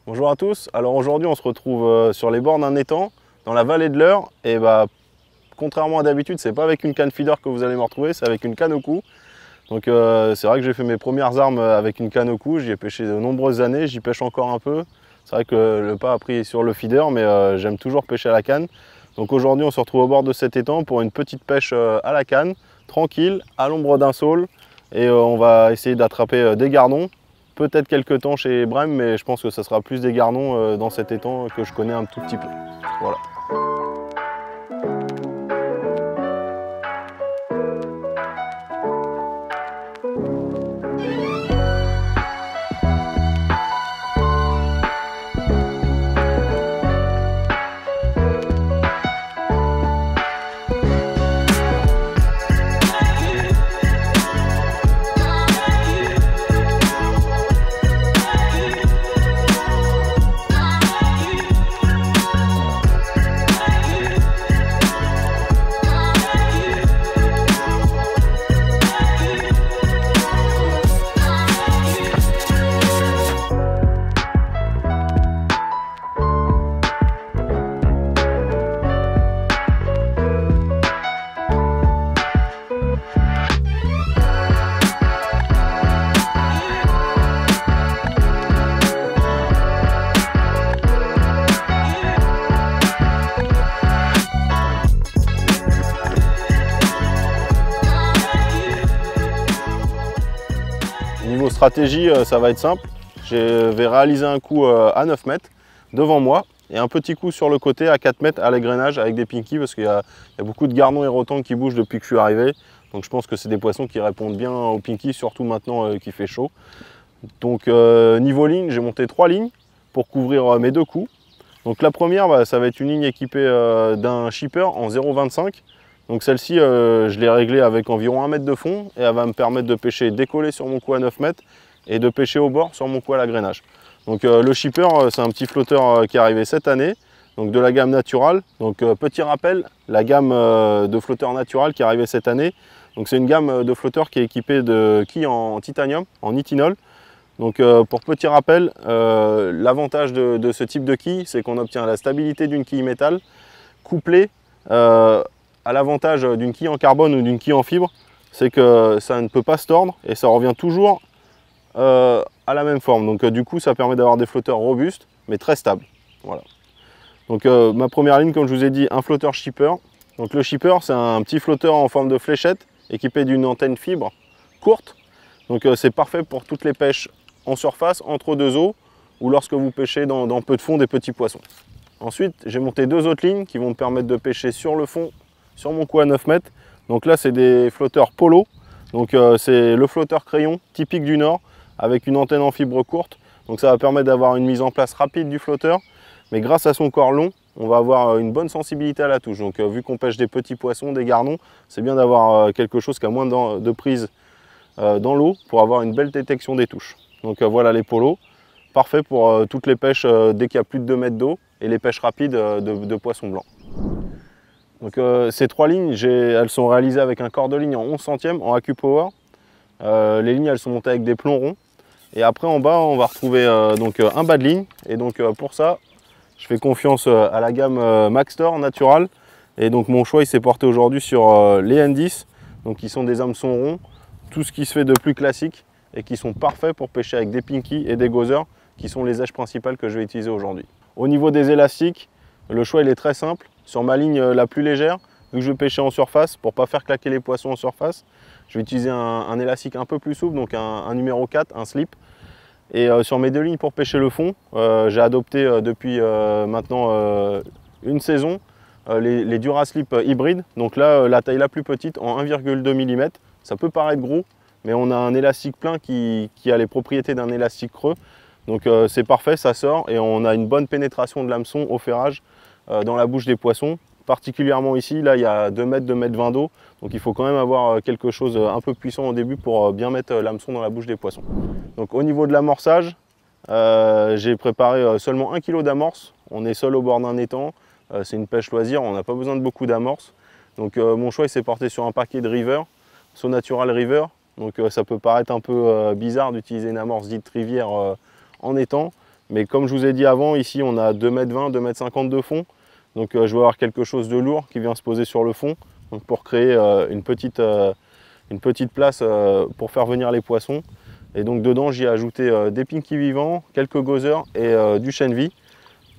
Bonjour à tous, alors aujourd'hui on se retrouve sur les bords d'un étang, dans la vallée de l'Eure, et contrairement à d'habitude, c'est pas avec une canne feeder que vous allez me retrouver, c'est avec une canne au cou. Donc c'est vrai que j'ai fait mes premières armes avec une canne au cou, j'y ai pêché de nombreuses années, j'y pêche encore un peu. C'est vrai que le pas a pris sur le feeder, mais j'aime toujours pêcher à la canne. Donc aujourd'hui on se retrouve au bord de cet étang pour une petite pêche à la canne, tranquille, à l'ombre d'un saule, et on va essayer d'attraper des gardons. Peut-être quelques temps chez Brem, mais je pense que ce sera plus des gardons dans cet étang que je connais un tout petit peu. Voilà. Niveau stratégie, ça va être simple. Je vais réaliser un coup à 9 mètres devant moi et un petit coup sur le côté à 4 mètres à l'égrenage avec des pinkies parce qu'il y a beaucoup de gardons et rotans qui bougent depuis que je suis arrivé. Donc je pense que c'est des poissons qui répondent bien aux pinkies, surtout maintenant qu'il fait chaud. Donc niveau ligne, j'ai monté 3 lignes pour couvrir mes deux coups. Donc la première, ça va être une ligne équipée d'un shipper en 0,25. Donc celle-ci, je l'ai réglée avec environ 1 mètre de fond et elle va me permettre de pêcher décollé sur mon coup à 9 mètres et de pêcher au bord sur mon coup à l'agrénage. Donc le shipper, c'est un petit flotteur qui est arrivé cette année, donc de la gamme Natural. Donc petit rappel, la gamme de flotteurs Natural qui est arrivée cette année, donc c'est une gamme de flotteurs qui est équipée de quilles en titanium, en nitinol. Donc pour petit rappel, l'avantage de ce type de quille, c'est qu'on obtient la stabilité d'une quille métal couplée à l'avantage d'une quille en carbone ou d'une quille en fibre, c'est que ça ne peut pas se tordre et ça revient toujours à la même forme. Donc du coup, ça permet d'avoir des flotteurs robustes mais très stables. Voilà. Donc ma première ligne, comme je vous ai dit, un flotteur shipper. Donc le shipper, c'est un petit flotteur en forme de fléchette équipé d'une antenne fibre courte. Donc c'est parfait pour toutes les pêches en surface, entre deux eaux, ou lorsque vous pêchez dans peu de fond des petits poissons. Ensuite, j'ai monté deux autres lignes qui vont me permettre de pêcher sur le fond, sur mon coup à 9 mètres. Donc là, c'est des flotteurs polo. Donc c'est le flotteur crayon typique du Nord avec une antenne en fibre courte. Donc ça va permettre d'avoir une mise en place rapide du flotteur. Mais grâce à son corps long, on va avoir une bonne sensibilité à la touche. Donc vu qu'on pêche des petits poissons, des gardons, c'est bien d'avoir quelque chose qui a moins de prise dans l'eau pour avoir une belle détection des touches. Donc voilà les polos. Parfait pour toutes les pêches dès qu'il y a plus de 2 mètres d'eau et les pêches rapides de poissons blancs. Donc ces trois lignes, elles sont réalisées avec un corps de ligne en 11 centièmes en AccuPower. Les lignes, elles sont montées avec des plombs ronds. Et après en bas, on va retrouver un bas de ligne. Et donc pour ça, je fais confiance à la gamme Maxtor Natural. Et donc mon choix, il s'est porté aujourd'hui sur les N10, donc qui sont des hameçons ronds, tout ce qui se fait de plus classique et qui sont parfaits pour pêcher avec des pinkies et des gothers, qui sont les aiges principales que je vais utiliser aujourd'hui. Au niveau des élastiques, le choix il est très simple. Sur ma ligne la plus légère, vu que je vais pêcher en surface, pour ne pas faire claquer les poissons en surface, je vais utiliser un élastique un peu plus souple, donc un numéro 4, un slip. Et sur mes deux lignes pour pêcher le fond, j'ai adopté depuis maintenant une saison les Duraslip hybrides. Donc là, la taille la plus petite en 1,2 mm. Ça peut paraître gros, mais on a un élastique plein qui a les propriétés d'un élastique creux. Donc c'est parfait, ça sort et on a une bonne pénétration de l'hameçon au ferrage dans la bouche des poissons. Particulièrement ici, là il y a 2 mètres, 2 mètres 20 d'eau. Donc il faut quand même avoir quelque chose un peu puissant au début pour bien mettre l'hameçon dans la bouche des poissons. Donc au niveau de l'amorçage, j'ai préparé seulement 1 kg d'amorce. On est seul au bord d'un étang, c'est une pêche loisir, on n'a pas besoin de beaucoup d'amorce. Donc mon choix il s'est porté sur un paquet de River, So Natural River. Donc ça peut paraître un peu bizarre d'utiliser une amorce dite rivière en étang, Mais comme je vous ai dit avant, ici on a 2,20 m, 2,50 m de fond. Donc je vais avoir quelque chose de lourd qui vient se poser sur le fond, donc pour créer une petite place pour faire venir les poissons. Et donc dedans j'y ai ajouté des pinkies vivants, quelques gothers et du chêne vie.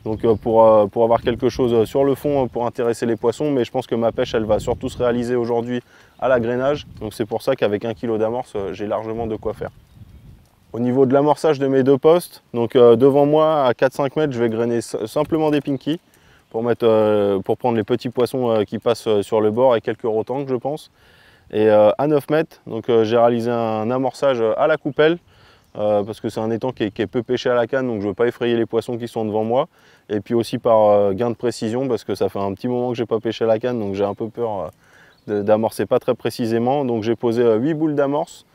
Donc pour avoir quelque chose sur le fond pour intéresser les poissons, mais je pense que ma pêche elle va surtout se réaliser aujourd'hui à l'agrainage. Donc c'est pour ça qu'avec 1 kg d'amorce, j'ai largement de quoi faire. Au niveau de l'amorçage de mes deux postes, donc devant moi à 4-5 mètres, je vais grainer simplement des pinkies pour prendre les petits poissons qui passent sur le bord et quelques rotangs je pense. Et à 9 mètres, donc j'ai réalisé un amorçage à la coupelle parce que c'est un étang qui est peu pêché à la canne, donc je ne veux pas effrayer les poissons qui sont devant moi. Et puis aussi par gain de précision parce que ça fait un petit moment que je n'ai pas pêché à la canne, donc j'ai un peu peur d'amorcer pas très précisément. Donc j'ai posé 8 boules d'amorce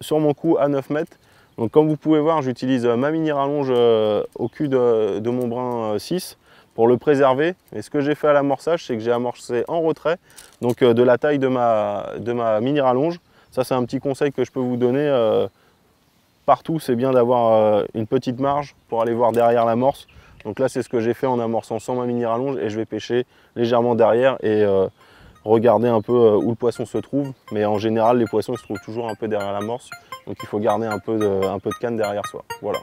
sur mon coup à 9 mètres. Donc comme vous pouvez voir, j'utilise ma mini rallonge au cul de mon brin 6 pour le préserver. Et ce que j'ai fait à l'amorçage, c'est que j'ai amorcé en retrait, donc de la taille de ma mini rallonge. Ça c'est un petit conseil que je peux vous donner. Partout, c'est bien d'avoir une petite marge pour aller voir derrière l'amorce. Donc là, c'est ce que j'ai fait en amorçant sans ma mini rallonge et je vais pêcher légèrement derrière et regarder un peu où le poisson se trouve. Mais en général, les poissons se trouvent toujours un peu derrière l'amorce. Donc il faut garder un peu de canne derrière soi. Voilà.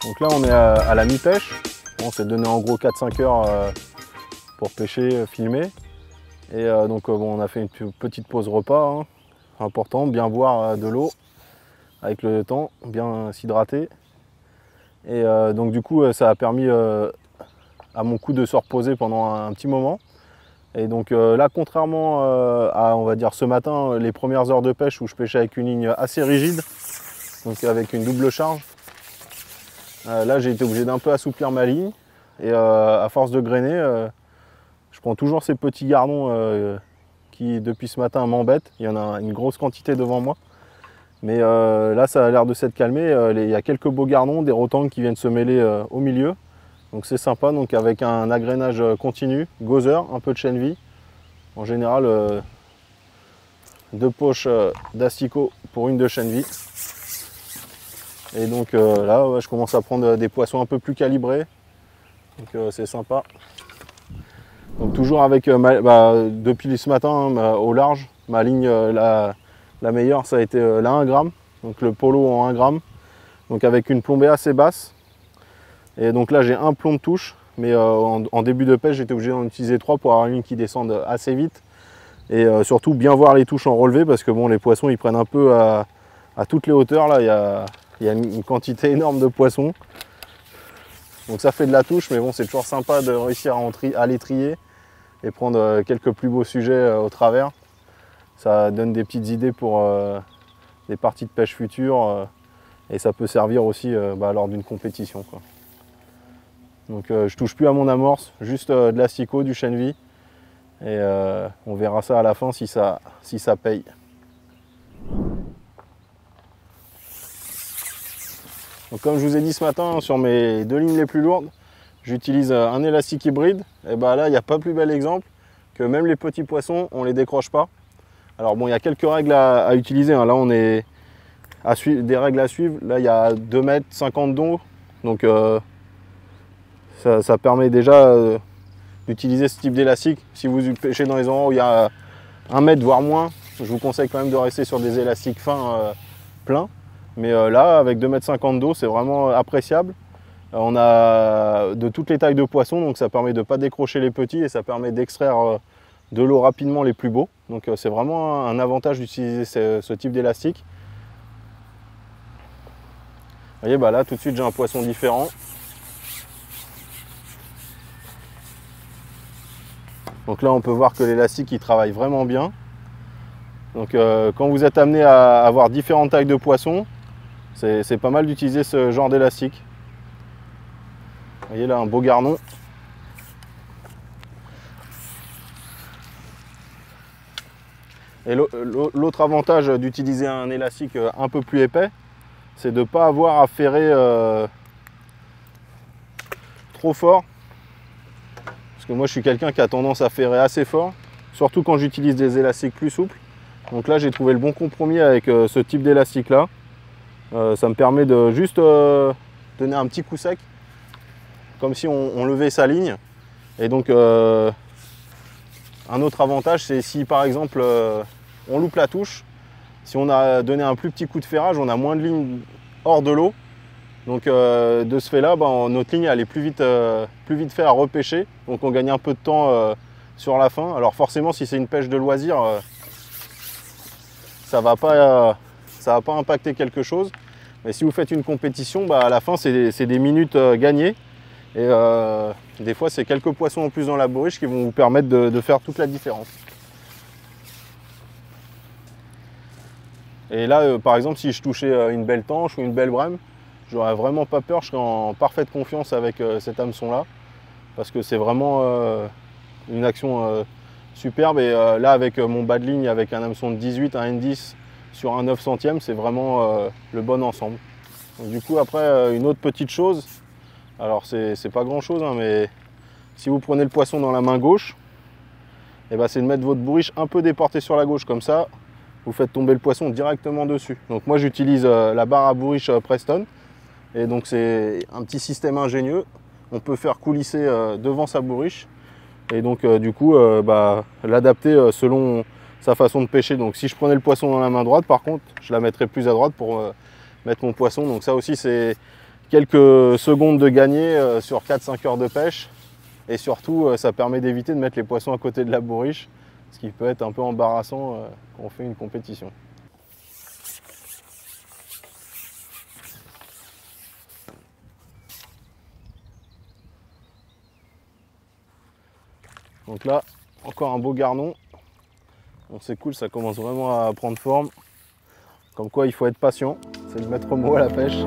Donc là on est à la mi-pêche, on s'est donné en gros 4-5 heures pour pêcher, filmer. Et donc bon, on a fait une petite pause repas, hein, important, bien boire de l'eau avec le temps, bien s'hydrater. Et donc du coup ça a permis à mon coup de se reposer pendant un petit moment. Et donc là, contrairement à, on va dire, ce matin, les premières heures de pêche où je pêchais avec une ligne assez rigide, donc avec une double charge, là j'ai été obligé d'un peu assouplir ma ligne. Et à force de grainer, je prends toujours ces petits gardons qui depuis ce matin m'embêtent. Il y en a une grosse quantité devant moi. Mais là ça a l'air de s'être calmé. Il y a quelques beaux gardons, des rotangs qui viennent se mêler au milieu. Donc c'est sympa, donc avec un agrénage continu, gother, un peu de chêne vie. En général, 2 poches d'asticot pour une de chêne vie. Et donc là, ouais, je commence à prendre des poissons un peu plus calibrés. Donc c'est sympa. Donc toujours avec, depuis ce matin, hein, au large, ma ligne la meilleure, ça a été la 1 g. Donc le polo en 1 g. Donc avec une plombée assez basse. Et donc là j'ai un plomb de touche, mais en début de pêche j'étais obligé d'en utiliser 3 pour avoir une ligne qui descende assez vite. Et surtout bien voir les touches en relevé parce que bon, les poissons ils prennent un peu à toutes les hauteurs. Là il y a une quantité énorme de poissons. Donc ça fait de la touche, mais bon, c'est toujours sympa de réussir à les trier et prendre quelques plus beaux sujets au travers. Ça donne des petites idées pour des parties de pêche futures et ça peut servir aussi lors d'une compétition, quoi. Donc je touche plus à mon amorce, juste de l'asticot, du chêne vie. Et on verra ça à la fin si ça paye. Donc comme je vous ai dit ce matin, sur mes 2 lignes les plus lourdes, j'utilise un élastique hybride. Et bah là, il n'y a pas plus bel exemple que même les petits poissons, on ne les décroche pas. Alors bon, il y a quelques règles à utiliser, hein. Là, on est des règles à suivre. Là, il y a 2,50 m d'eau. Donc, ça permet déjà d'utiliser ce type d'élastique. Si vous pêchez dans les endroits où il y a 1 mètre, voire moins, je vous conseille quand même de rester sur des élastiques fins pleins. Mais là, avec 2,50 m d'eau, c'est vraiment appréciable. On a de toutes les tailles de poissons, donc ça permet de ne pas décrocher les petits et ça permet d'extraire de l'eau rapidement les plus beaux. Donc c'est vraiment un avantage d'utiliser ce type d'élastique. Vous voyez, bah là tout de suite j'ai un poisson différent. Donc là on peut voir que l'élastique il travaille vraiment bien. Donc quand vous êtes amené à avoir différentes tailles de poissons, c'est pas mal d'utiliser ce genre d'élastique. Vous voyez là un beau garnon. Et l'autre avantage d'utiliser un élastique un peu plus épais, c'est de ne pas avoir à ferrer trop fort. Parce que moi je suis quelqu'un qui a tendance à ferrer assez fort, surtout quand j'utilise des élastiques plus souples. Donc là j'ai trouvé le bon compromis avec ce type d'élastique là. Ça me permet de juste donner un petit coup sec, comme si on levait sa ligne. Et donc un autre avantage, c'est si par exemple on loupe la touche, si on a donné un plus petit coup de ferrage, on a moins de lignes hors de l'eau. Donc de ce fait là, notre ligne elle est plus vite fait à repêcher, donc on gagne un peu de temps sur la fin. Alors forcément si c'est une pêche de loisir, ça va pas impacter quelque chose. Mais si vous faites une compétition, à la fin c'est des minutes gagnées. Et des fois c'est quelques poissons en plus dans la bourriche qui vont vous permettre de faire toute la différence. Et là par exemple si je touchais une belle tanche ou une belle brème, j'aurais vraiment pas peur, je serais en parfaite confiance avec cet hameçon là. Parce que c'est vraiment une action superbe. Et là avec mon bas de ligne, avec un hameçon de 18, un N10 sur un 9 centième, c'est vraiment le bon ensemble. Donc, du coup après une autre petite chose, alors c'est pas grand chose hein, mais si vous prenez le poisson dans la main gauche, et c'est de mettre votre bourriche un peu déportée sur la gauche, comme ça vous faites tomber le poisson directement dessus. Donc moi j'utilise la barre à bourriche Preston, et donc c'est un petit système ingénieux. On peut faire coulisser devant sa bourriche et donc du coup l'adapter selon sa façon de pêcher. Donc si je prenais le poisson dans la main droite, par contre je la mettrais plus à droite pour mettre mon poisson. Donc ça aussi c'est quelques secondes de gagner sur 4-5 heures de pêche, et surtout ça permet d'éviter de mettre les poissons à côté de la bourriche, ce qui peut être un peu embarrassant quand on fait une compétition. Donc là, encore un beau garnon. Bon, c'est cool, ça commence vraiment à prendre forme. Comme quoi, il faut être patient, c'est le maître mot à la pêche.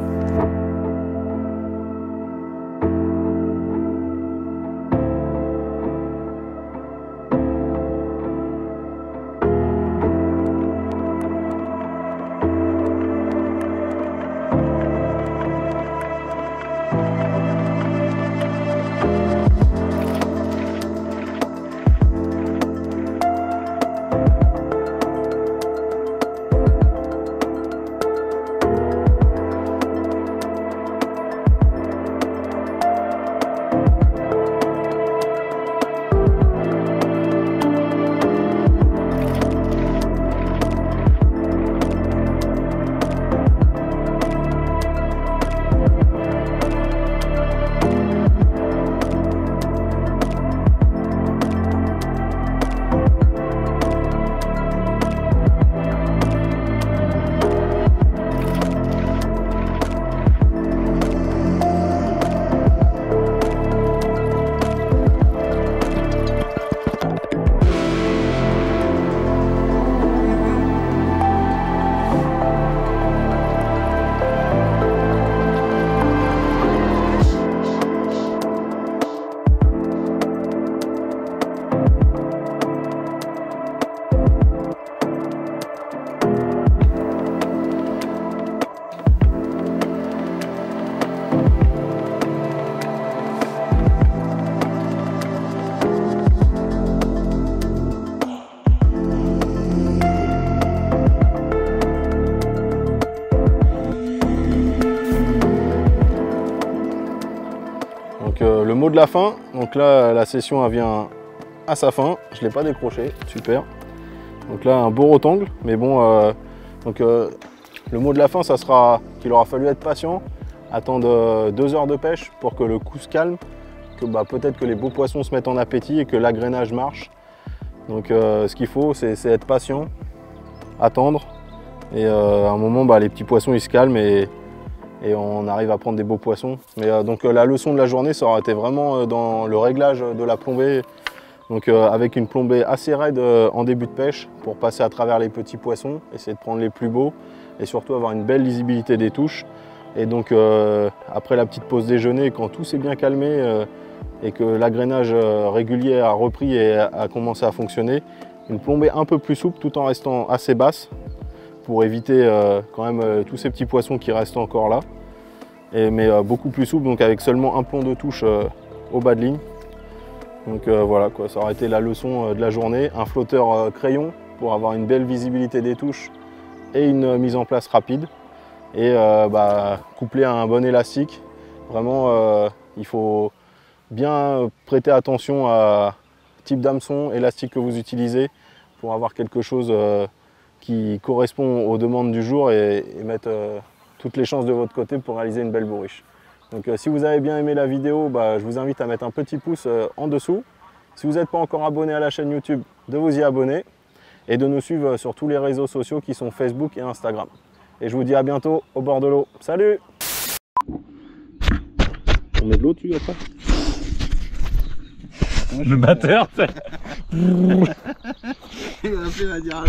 mot de la fin, donc là la session elle vient à sa fin, je ne l'ai pas décroché, super. Donc là un beau rectangle, mais bon, le mot de la fin ça sera qu'il aura fallu être patient, attendre 2 heures de pêche pour que le coup se calme, que peut-être que les beaux poissons se mettent en appétit et que l'agrainage marche. Donc ce qu'il faut c'est être patient, attendre, et à un moment les petits poissons ils se calment et on arrive à prendre des beaux poissons. Mais donc la leçon de la journée ça aurait été vraiment dans le réglage de la plombée. Donc avec une plombée assez raide en début de pêche pour passer à travers les petits poissons, essayer de prendre les plus beaux et surtout avoir une belle lisibilité des touches. Et donc après la petite pause déjeuner, quand tout s'est bien calmé et que l'agrainage régulier a repris et a commencé à fonctionner, une plombée un peu plus souple tout en restant assez basse pour éviter quand même tous ces petits poissons qui restent encore là. Mais beaucoup plus souple, donc avec seulement un plomb de touche au bas de ligne. Donc voilà quoi, ça aurait été la leçon de la journée. Un flotteur crayon pour avoir une belle visibilité des touches et une mise en place rapide. Et couplé à un bon élastique. Vraiment, il faut bien prêter attention à type d'hameçon, élastique que vous utilisez pour avoir quelque chose qui correspond aux demandes du jour et mettre toutes les chances de votre côté pour réaliser une belle bourriche. Donc si vous avez bien aimé la vidéo, je vous invite à mettre un petit pouce en dessous. Si vous n'êtes pas encore abonné à la chaîne YouTube, de vous y abonner et de nous suivre sur tous les réseaux sociaux qui sont Facebook et Instagram. Et je vous dis à bientôt au bord de l'eau. Salut! On met de l'eau dessus après? Le batteur, Il va dire